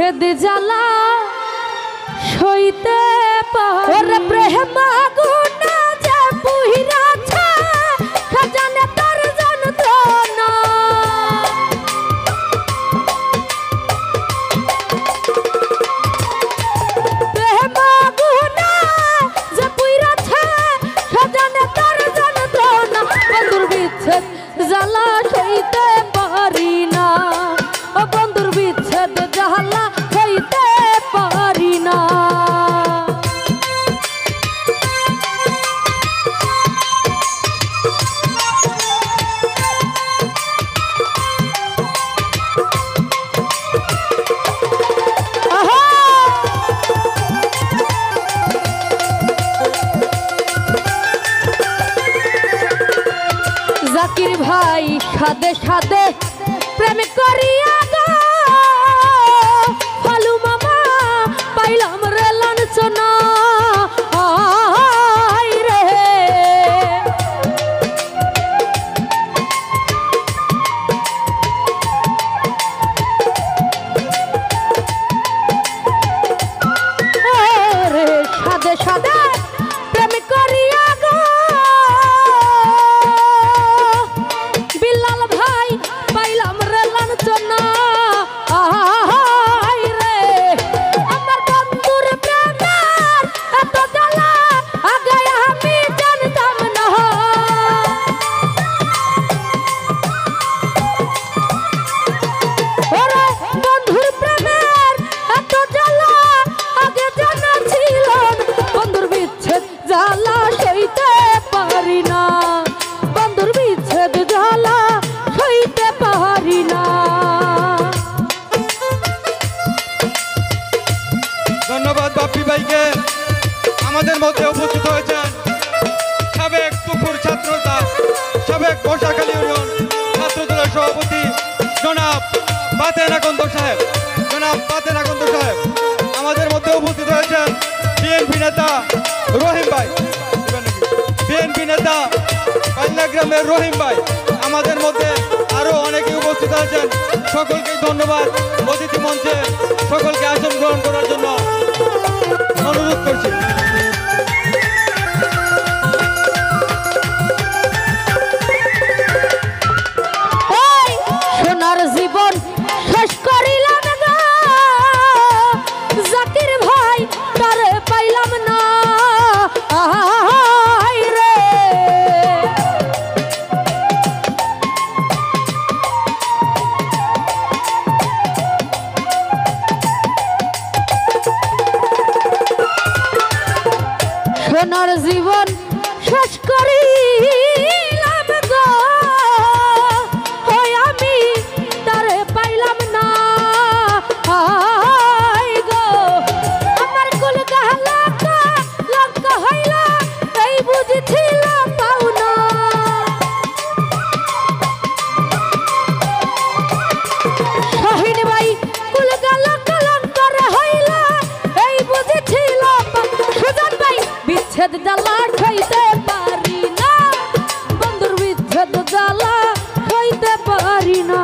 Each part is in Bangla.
বিচ্ছেদ জ্বালা সইতে পারে প্রেম আগুনা যে পুহিরাছে খাজানে তার যন্ত্রণা প্রেম আগুনা যে পুহিরাছে খাজানে তার যন্ত্রণা বন্ধুর বিচ্ছেদ জ্বালা সইতে পারি না ও বন্ধুর বিচ্ছেদ জ্বালা সইতে পারি না জাকির ভাই সাদে সাদে প্রেম করিয়া গো ফালু মামা পাইলাম রে লাঞ্ছনা রে সাদে সাদে প্রেম করিয়া গো পাইলাম রে লাঞ্ছনা রে আমার বন্ধুর প্রেমের এত জ্বালা আগে আমি জানতাম না ওরে বন্ধুর প্রেমের এত জ্বালা আগে জানা ছিল বন্ধুর বিচ্ছেদ জ্বালা সইতে পারি না বন্ধুর বিচ্ছেদ জ্বালা সইতে পারি না ধন্যবাদ বাপ্পি ভাইকে আমাদের মধ্যে উপস্থিত হয়েছেন সাবেক পুকুর ছাত্রদল সাবেক বর্ষাখালী ইউনিয়ন ছাত্রদলের সভাপতি জনাব বাতেন আকন্দ সাহেব আমাদের মধ্যে উপস্থিত হয়েছেন বিএনপি নেতা রহিম ভাই পাল্লাগ্রামের রহিম ভাই আমাদের মধ্যে আরো অনেকে উপস্থিত আছেন সকলকে ধন্যবাদ অতিথি মঞ্চে সকলকে আসন গ্রহণ করার জন্য অনুরোধ করছি সোনার জীবন শেষ করিলাম গো জাকির ভাই তারে পাইলাম না রে সোনার জীবন শেষ করিলাম গো আমি তারে পাইলাম না গো আমার কুল গাহলা লঙ্কা হইলা এই বুঝছিল পাওনা শাহিন ভাই কুল গালা কলঙ্কার হইলা এই বুঝছিল সুজন ভাই বিচ্ছেদ জ্বালা খাইতে পারি না বন্ধুর বিচ্ছেদ জ্বালা খাইতে পারি না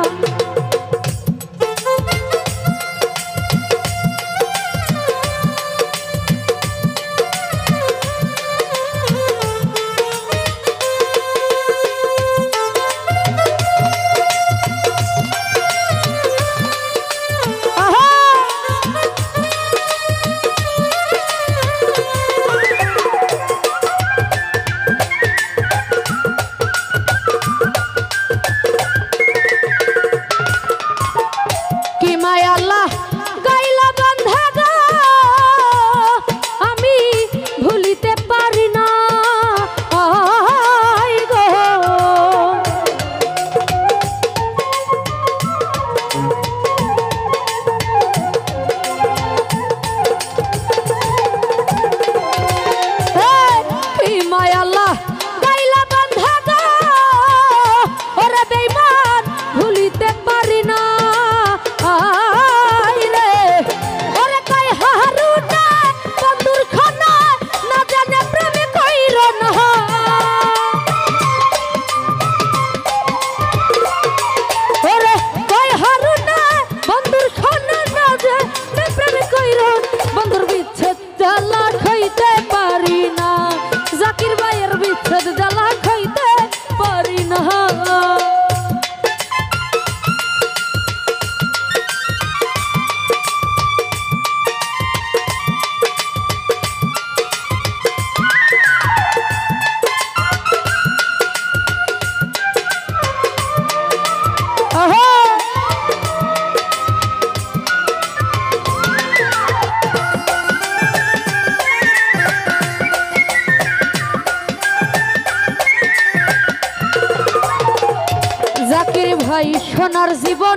জাকির ভাই সোনার জীবন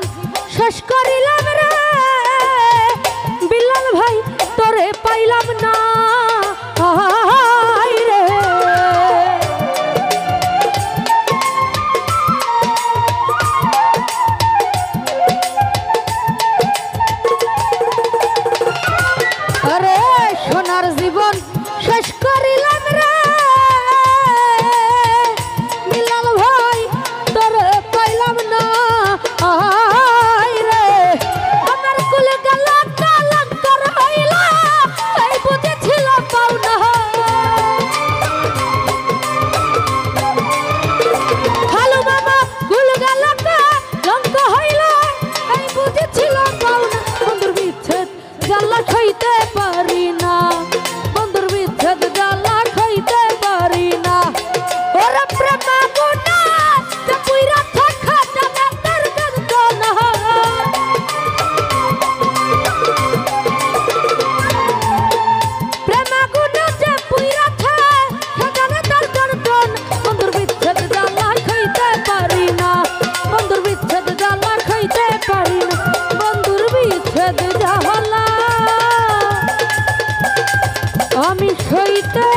শেষ করিলাম রে, বিলাল ভাই তোরে পাইলাম না রে। আরে সোনার জীবন শেষ করিলাম রে, বিলাল ভাই তোরে পাইলাম না রে। আমার কুলে গেল কালাঙ্কার হইলা, এই বুঝেছিল পাওনা। হালু মামা কুল গেল কালাঙ্ক হইলা, এই বুঝেছিল পাওনা। বন্ধুর বিচ্ছেদ জ্বালা খাইতে পারি না, বন্ধুর বিচ্ছেদ জ্বালা খাইতে পারি না। ওরে প্রেম গুনা যে পুইরা থাকা জানে তার যন্ত্রণা। প্রেম গুনা যে পুইরা থাকা জানে তার যন্ত্রণা। বন্ধুর বিচ্ছেদ জ্বালা খাইতে পারি না, বন্ধুর বিচ্ছেদ জ্বালা খাইতে পারি না, বন্ধুর বিচ্ছেদ জ্বালা আমি সইতে